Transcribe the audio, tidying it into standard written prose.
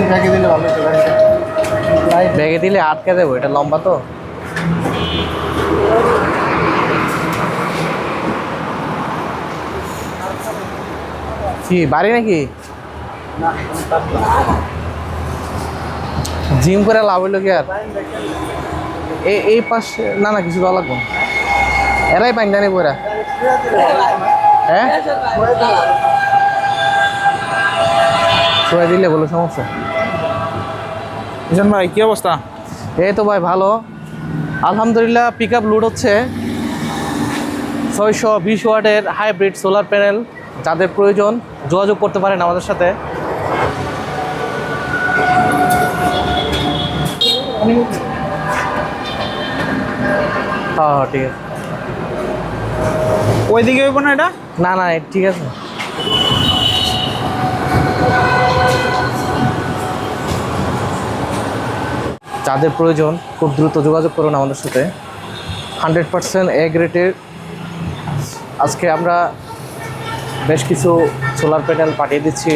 ব্যাগে দিলে ভালো হতো। ব্যাগে দিলে আটকে দেবো, এটা লম্বা তো। কি বাড়ি নাকি? জিম করে লাভ হইলো কি আর? এই পাশে না না কিছু দেওয়া লাগবে না। এরাই পাইন জানি বইরা। হ্যাঁ ছুঁয়ে দিলে বলো সমস্যা। মিশন ভাই কি অবস্থা? এই তো ভাই ভালো আলহামদুলিল্লাহ। পিক আপ লোড হচ্ছে 620 ওয়াটের হাইব্রিড সোলার প্যানেল। যাদের প্রয়োজন যোগাযোগ করতে পারেন আমাদের সাথে। হ্যাঁ ঠিক আছে। ওইদিকে হইব না এটা? না না ঠিক আছে। যাদের প্রয়োজন খুব দ্রুত যোগাযোগ করুন আমাদের সাথে। 100% এ গ্রেডের আজকে আমরা বেশ কিছু সোলার প্যানেল পাঠিয়ে দিচ্ছি